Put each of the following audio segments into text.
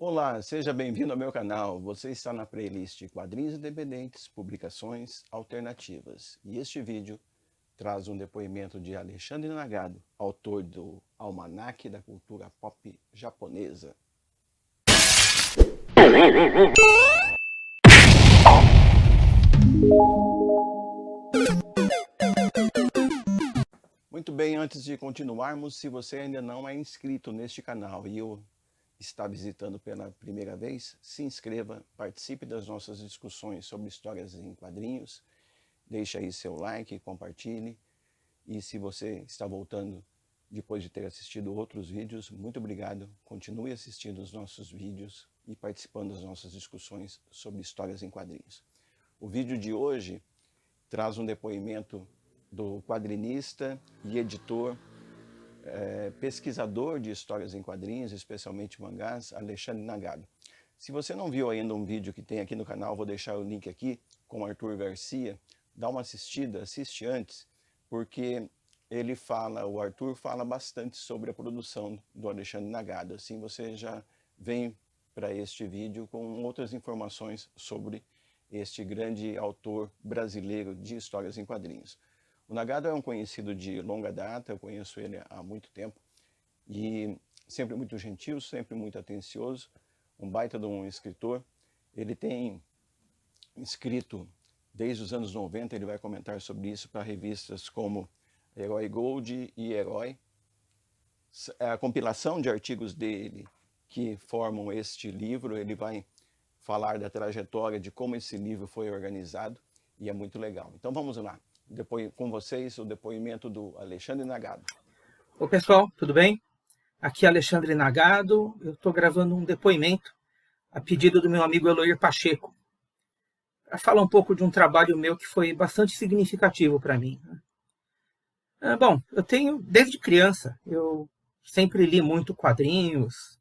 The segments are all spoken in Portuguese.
Olá, seja bem-vindo ao meu canal. Você está na playlist Quadrinhos Independentes, Publicações Alternativas. E este vídeo traz um depoimento de Alexandre Nagado, autor do Almanaque da Cultura Pop Japonesa. Muito bem, antes de continuarmos, se você ainda não é inscrito neste canal e está visitando pela primeira vez, se inscreva, participe das nossas discussões sobre histórias em quadrinhos, deixe aí seu like, compartilhe, e se você está voltando depois de ter assistido outros vídeos, muito obrigado, continue assistindo os nossos vídeos e participando das nossas discussões sobre histórias em quadrinhos. O vídeo de hoje traz um depoimento do quadrinista e editor, pesquisador de histórias em quadrinhos, especialmente mangás, Alexandre Nagado. Se você não viu ainda um vídeo que tem aqui no canal, vou deixar o link aqui com o Arthur Garcia, dá uma assistida, assiste antes, porque o Arthur fala bastante sobre a produção do Alexandre Nagado, assim você já vem para este vídeo com outras informações sobre este grande autor brasileiro de histórias em quadrinhos. O Nagado é um conhecido de longa data, eu conheço ele há muito tempo, e sempre muito gentil, sempre muito atencioso, um baita de um escritor. Ele tem escrito desde os anos 90, ele vai comentar sobre isso para revistas como Herói Gold e Herói. A compilação de artigos dele que formam este livro, ele vai falar da trajetória de como esse livro foi organizado, e é muito legal. Então vamos lá. Com vocês o depoimento do Alexandre Nagado. Oi pessoal, tudo bem? Aqui é Alexandre Nagado, eu estou gravando um depoimento a pedido do meu amigo Eloir Pacheco, para falar um pouco de um trabalho meu que foi bastante significativo para mim. Bom, eu tenho, desde criança, eu sempre li muito quadrinhos,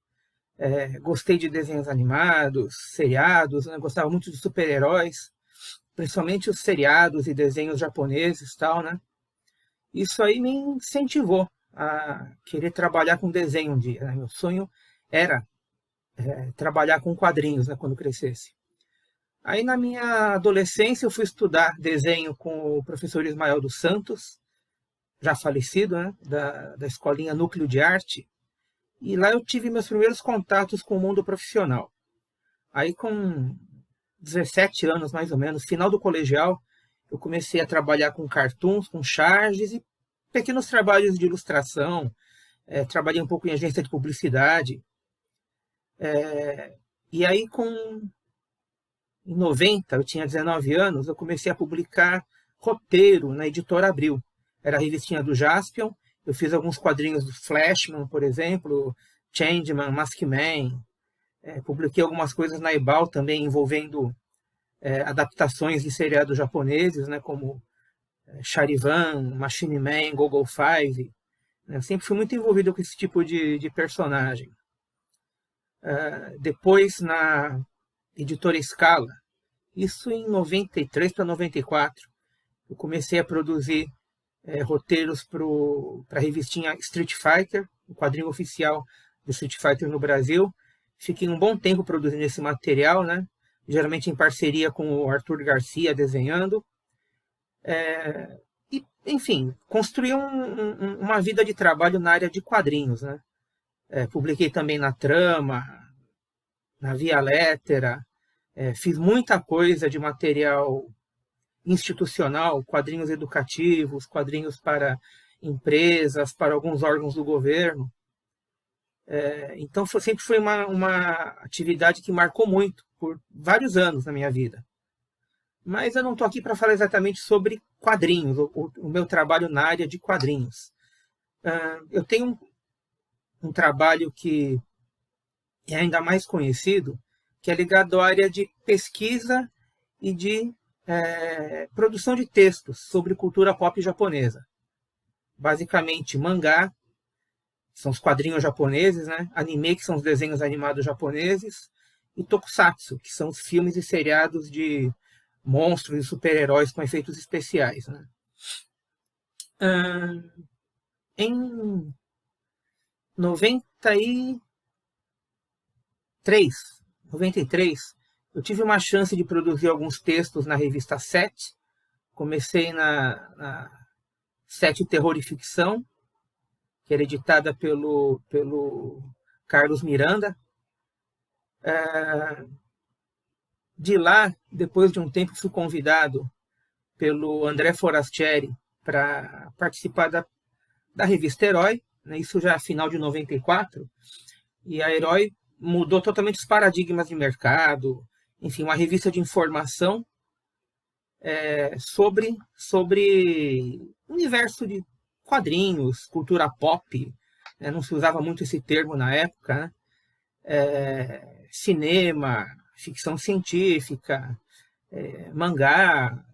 gostei de desenhos animados, seriados, gostava muito de super-heróis, principalmente os seriados e desenhos japoneses e tal, né? Isso aí me incentivou a querer trabalhar com desenho um dia, né? Meu sonho era trabalhar com quadrinhos, né, quando crescesse. Aí na minha adolescência eu fui estudar desenho com o professor Ismael dos Santos, já falecido, né, da escolinha Núcleo de Arte, e lá eu tive meus primeiros contatos com o mundo profissional. Aí com 17 anos mais ou menos, final do colegial, eu comecei a trabalhar com cartoons, com charges e pequenos trabalhos de ilustração, trabalhei um pouco em agência de publicidade. E aí, em 90, eu tinha 19 anos, eu comecei a publicar roteiro na Editora Abril. Era a revistinha do Jaspion, eu fiz alguns quadrinhos do Flashman, por exemplo, Changeman, Maskman, publiquei algumas coisas na Ebal também envolvendo adaptações de seriados japoneses, né, como Charivan, Machine Man, Gogol Five. Eu sempre fui muito envolvido com esse tipo de personagem. Depois, na Editora Scala, isso em 93 para 94, eu comecei a produzir roteiros para a revistinha Street Fighter, o quadrinho oficial do Street Fighter no Brasil. Fiquei um bom tempo produzindo esse material, né? Geralmente em parceria com o Arthur Garcia desenhando. E, enfim, construí uma vida de trabalho na área de quadrinhos, né? Publiquei também na Trama, na Via Lettera, fiz muita coisa de material institucional, quadrinhos educativos, quadrinhos para empresas, para alguns órgãos do governo. Então sempre foi uma atividade que marcou muito por vários anos na minha vida. Mas eu não estou aqui para falar exatamente sobre quadrinhos, o meu trabalho na área de quadrinhos. Eu tenho um trabalho que é ainda mais conhecido, que é ligado à área de pesquisa e de produção de textos sobre cultura pop japonesa. Basicamente, mangá, são os quadrinhos japoneses, né? Anime, que são os desenhos animados japoneses, e tokusatsu, que são os filmes e seriados de monstros e super-heróis com efeitos especiais, né? Em 90 93, eu tive uma chance de produzir alguns textos na revista 7. Comecei na 7 Terror e Ficção, que era editada pelo Carlos Miranda. De lá, depois de um tempo, fui convidado pelo André Forastieri para participar da revista Herói, né? Isso já final de 94, e a Herói mudou totalmente os paradigmas de mercado, enfim, uma revista de informação sobre o universo de quadrinhos, cultura pop, né? Não se usava muito esse termo na época, né? Cinema, ficção científica, mangá,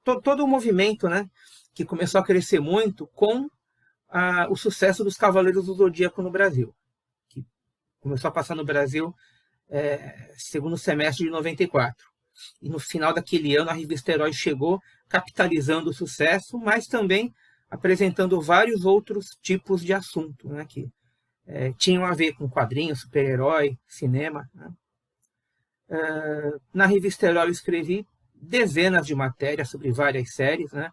todo o movimento, né, que começou a crescer muito com o sucesso dos Cavaleiros do Zodíaco no Brasil, que começou a passar no Brasil segundo semestre de 94. E no final daquele ano a revista Herói chegou capitalizando o sucesso, mas também apresentando vários outros tipos de assunto, né, que tinham a ver com quadrinhos, super-herói, cinema, né? Na revista Herói eu escrevi dezenas de matérias sobre várias séries, né?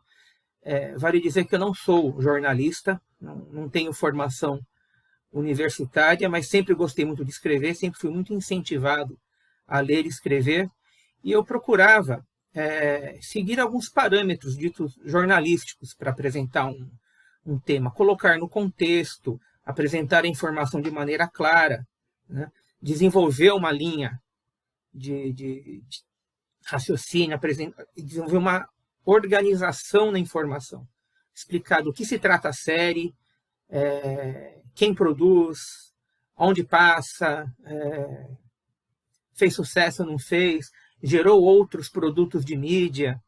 Vale dizer que eu não sou jornalista, não tenho formação universitária, mas sempre gostei muito de escrever, sempre fui muito incentivado a ler e escrever, e eu procurava seguir alguns parâmetros ditos jornalísticos para apresentar um tema, colocar no contexto, apresentar a informação de maneira clara, né? Desenvolver uma linha de raciocínio, desenvolver uma organização na informação, explicar do que se trata a série, quem produz, onde passa, fez sucesso ou não fez, gerou outros produtos de mídia.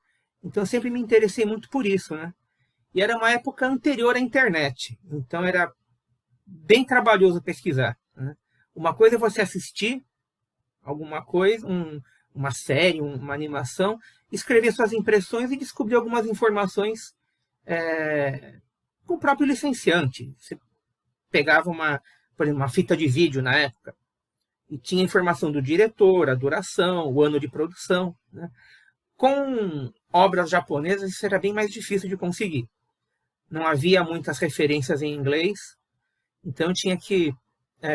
Então eu sempre me interessei muito por isso, né? E era uma época anterior à internet, então era bem trabalhoso pesquisar, né? Uma coisa é você assistir alguma coisa, uma série, uma animação, escrever suas impressões e descobrir algumas informações com o próprio licenciante. Você pegava por exemplo, uma fita de vídeo na época e tinha informação do diretor, a duração, o ano de produção, né? Com obras japonesas isso era bem mais difícil de conseguir. Não havia muitas referências em inglês, então eu tinha que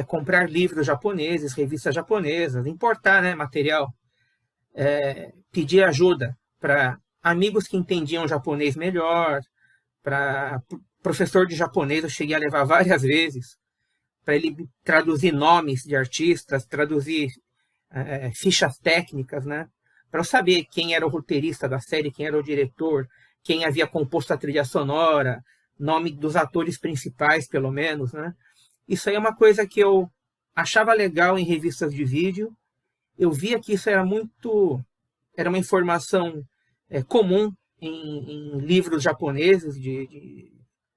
comprar livros japoneses, revistas japonesas, importar, né, material, pedir ajuda para amigos que entendiam japonês melhor, para professor de japonês eu cheguei a levar várias vezes, para ele traduzir nomes de artistas, traduzir fichas técnicas, né, para eu saber quem era o roteirista da série, quem era o diretor, quem havia composto a trilha sonora, nome dos atores principais, pelo menos, né? Isso aí é uma coisa que eu achava legal em revistas de vídeo. Eu via que isso era uma informação comum em livros japoneses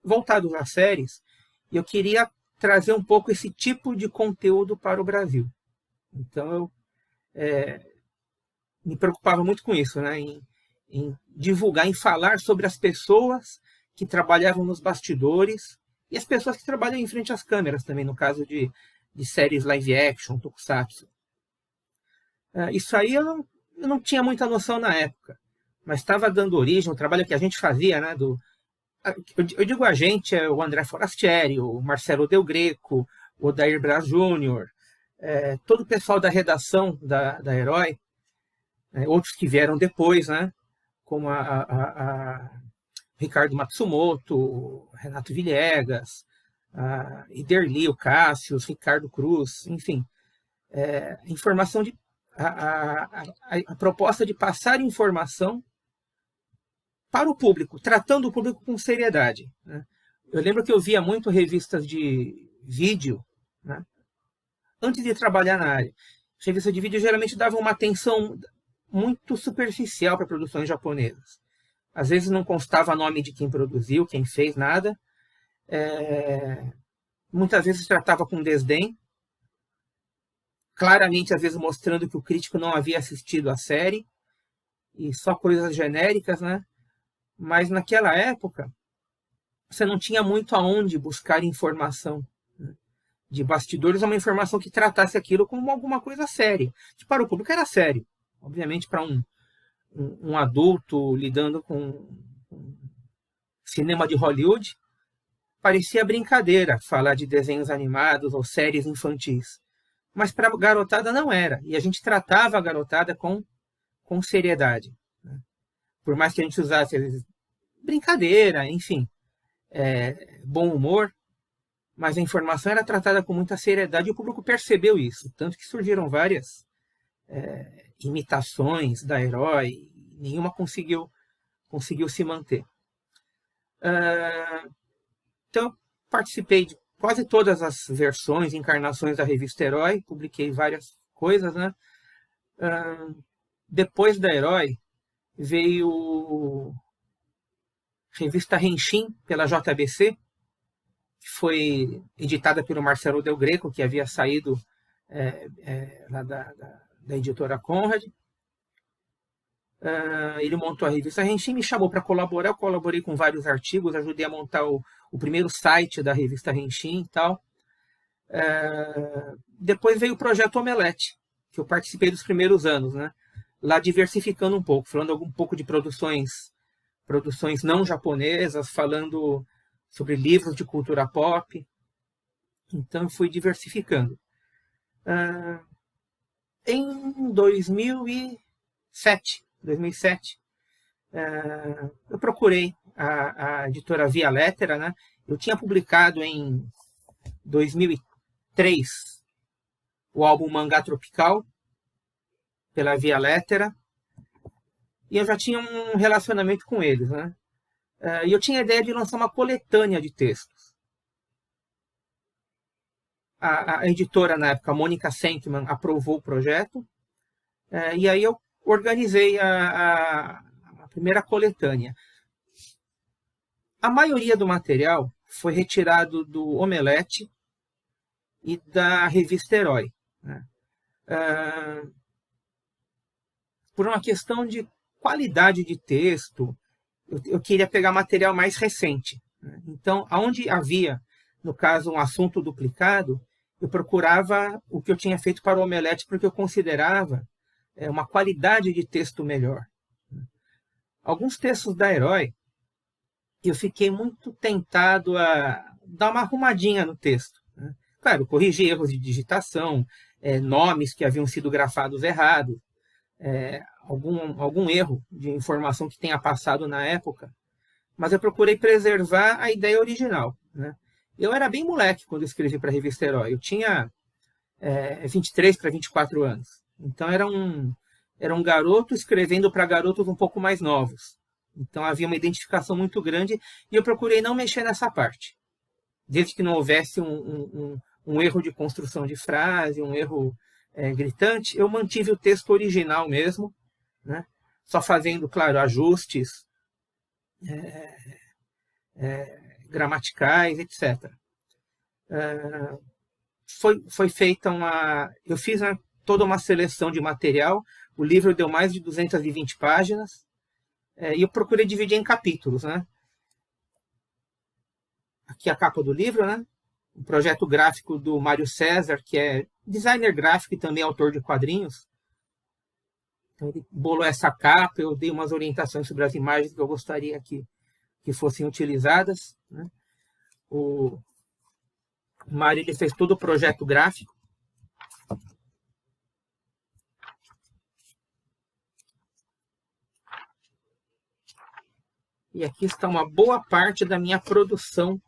voltados a séries. E eu queria trazer um pouco esse tipo de conteúdo para o Brasil. Então eu me preocupava muito com isso, né? Em divulgar, em falar sobre as pessoas que trabalhavam nos bastidores e as pessoas que trabalham em frente às câmeras também, no caso de séries live action, tokusatsu. Isso aí eu não tinha muita noção na época, mas estava dando origem ao trabalho que a gente fazia, né? Eu digo a gente, o André Forastieri, o Marcelo Del Greco, o Odair Braz Jr., todo o pessoal da redação da Herói, outros que vieram depois, né? Como a Ricardo Matsumoto, Renato Villegas, Iderli, o Cássius, Ricardo Cruz, enfim. Informação a proposta de passar informação para o público, tratando o público com seriedade, né? Eu lembro que eu via muito revistas de vídeo, né, antes de trabalhar na área. As revistas de vídeo geralmente davam uma atenção muito superficial para produções japonesas. Às vezes não constava nome de quem produziu, quem fez, nada. Muitas vezes tratava com desdém, claramente às vezes mostrando que o crítico não havia assistido a série, e só coisas genéricas, né? Mas naquela época, você não tinha muito aonde buscar informação, né? de bastidores, uma informação que tratasse aquilo como alguma coisa séria. Que para o público era sério. Obviamente, para um adulto lidando com cinema de Hollywood, parecia brincadeira falar de desenhos animados ou séries infantis. Mas para a garotada não era. E a gente tratava a garotada com seriedade. Né? Por mais que a gente usasse brincadeira, enfim, bom humor, mas a informação era tratada com muita seriedade e o público percebeu isso. Tanto que surgiram várias imitações da Herói, nenhuma conseguiu se manter. Então, participei de quase todas as versões, encarnações da revista Herói, publiquei várias coisas, né? Depois da Herói, veio a revista Henshin, pela JBC, que foi editada pelo Marcelo Del Greco, que havia saído lá da editora Conrad. Ele montou a revista Henshin, me chamou para colaborar, eu colaborei com vários artigos, ajudei a montar o primeiro site da revista Henshin e tal. Depois veio o projeto Omelete, que eu participei dos primeiros anos, né? Lá diversificando um pouco, falando um pouco de produções não japonesas, falando sobre livros de cultura pop. Então eu fui diversificando. Em 2007, eu procurei a editora Via Lettera, né? Eu tinha publicado em 2003 o álbum Mangá Tropical, pela Via Lettera, e eu já tinha um relacionamento com eles, né? E eu tinha a ideia de lançar uma coletânea de textos. A editora, na época, a Mônica Senkman, aprovou o projeto, e aí eu organizei a primeira coletânea. A maioria do material foi retirado do Omelete e da revista Herói, né? Por uma questão de qualidade de texto, eu queria pegar material mais recente, né? Então, aonde havia, no caso, um assunto duplicado, eu procurava o que eu tinha feito para o Omelete, porque eu considerava uma qualidade de texto melhor. Alguns textos da Herói, eu fiquei muito tentado a dar uma arrumadinha no texto, né? Claro, corrigir erros de digitação, nomes que haviam sido grafados errados, algum erro de informação que tenha passado na época, mas eu procurei preservar a ideia original, né? Eu era bem moleque quando escrevi para a revista Herói, eu tinha 23 para 24 anos, então era um garoto escrevendo para garotos um pouco mais novos, então havia uma identificação muito grande e eu procurei não mexer nessa parte, desde que não houvesse um erro de construção de frase, um erro gritante, eu mantive o texto original mesmo, né? Só fazendo, claro, ajustes gramaticais, etc. Foi feita eu fiz toda uma seleção de material, o livro deu mais de 220 páginas, e eu procurei dividir em capítulos, né? Aqui a capa do livro, né? Um projeto gráfico do Mário César, que é designer gráfico e também autor de quadrinhos. Então ele bolou essa capa, eu dei umas orientações sobre as imagens que eu gostaria que fossem utilizadas, né? O Mário ele fez todo o projeto gráfico. E aqui está uma boa parte da minha produção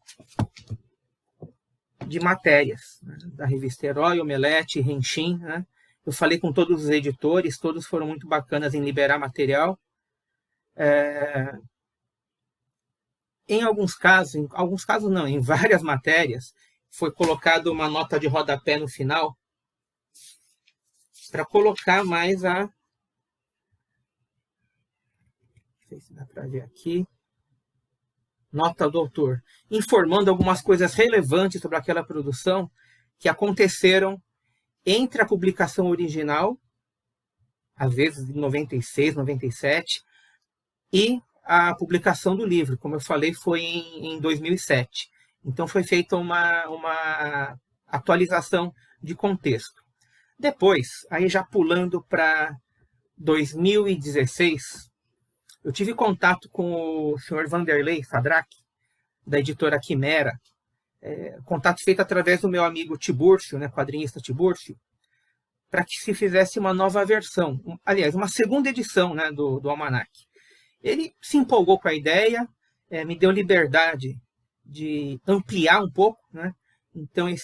de matérias, né? Da revista Herói, Omelete, Henshin, né? Eu falei com todos os editores, todos foram muito bacanas em liberar material. Em alguns casos não, em várias matérias, foi colocada uma nota de rodapé no final para colocar mais não sei se dá para ver aqui, nota do autor, informando algumas coisas relevantes sobre aquela produção que aconteceram entre a publicação original, às vezes em 96, 97, e a publicação do livro, como eu falei, foi em 2007. Então foi feita atualização de contexto. Depois, aí já pulando para 2016, eu tive contato com o senhor Vanderlei Sadraque, da editora Quimera, contato feito através do meu amigo Tibúrcio, né, quadrinista Tibúrcio, para que se fizesse uma nova versão, aliás, uma segunda edição, né, do Almanac. Ele se empolgou com a ideia, me deu liberdade de ampliar um pouco, né? Então a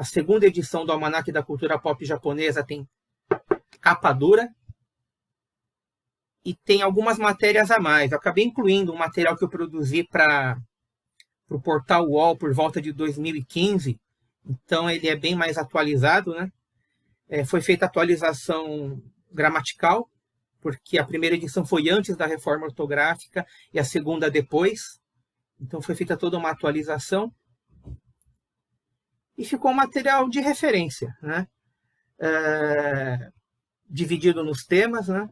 segunda edição do Almanac da Cultura Pop Japonesa tem capa dura e tem algumas matérias a mais. Eu acabei incluindo um material que eu produzi para o portal UOL por volta de 2015, então ele é bem mais atualizado, né? Foi feita atualização gramatical, porque a primeira edição foi antes da reforma ortográfica e a segunda depois. Então foi feita toda uma atualização. E ficou um material de referência, né? Dividido nos temas, né?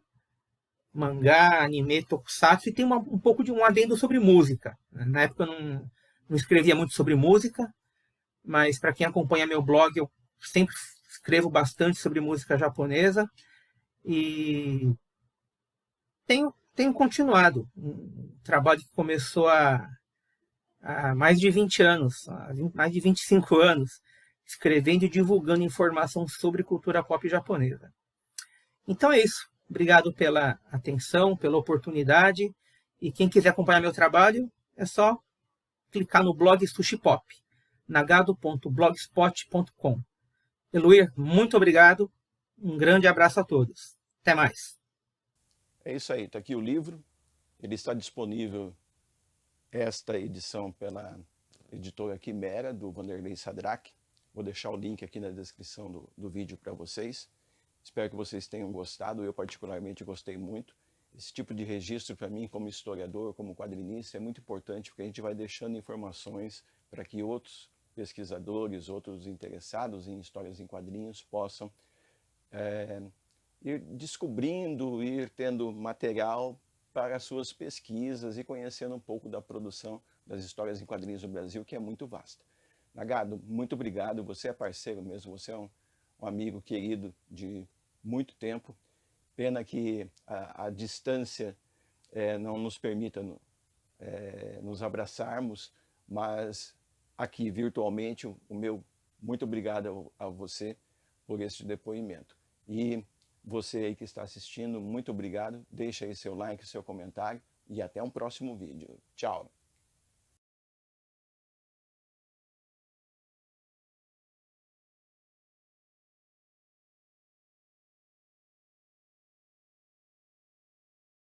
Mangá, anime, tokusatsu, e tem um pouco de um adendo sobre música. Na época eu não escrevia muito sobre música, mas para quem acompanha meu blog, eu sempre escrevo bastante sobre música japonesa e tenho continuado um trabalho que começou há mais de 20 anos, mais de 25 anos, escrevendo e divulgando informação sobre cultura pop japonesa. Então é isso. Obrigado pela atenção, pela oportunidade. E quem quiser acompanhar meu trabalho, é só clicar no blog Sushi Pop, nagado.blogspot.com. Eloir, muito obrigado. Um grande abraço a todos. Até mais. É isso aí, está aqui o livro. Ele está disponível, esta edição, pela editora Quimera, do Vanderlei Sadraque. Vou deixar o link aqui na descrição do vídeo para vocês. Espero que vocês tenham gostado. Eu particularmente gostei muito. Esse tipo de registro para mim, como historiador, como quadrinista, é muito importante, porque a gente vai deixando informações para que outros pesquisadores, outros interessados em histórias em quadrinhos possam ir descobrindo, ir tendo material para as suas pesquisas e conhecendo um pouco da produção das histórias em quadrinhos no Brasil, que é muito vasta. Nagado, muito obrigado. Você é parceiro mesmo, você é um amigo querido de muito tempo. Pena que a distância não nos permita nos abraçarmos, mas aqui virtualmente o meu muito obrigado a você por esse depoimento. E você aí que está assistindo, muito obrigado. Deixa aí seu like, seu comentário e até um próximo vídeo. Tchau!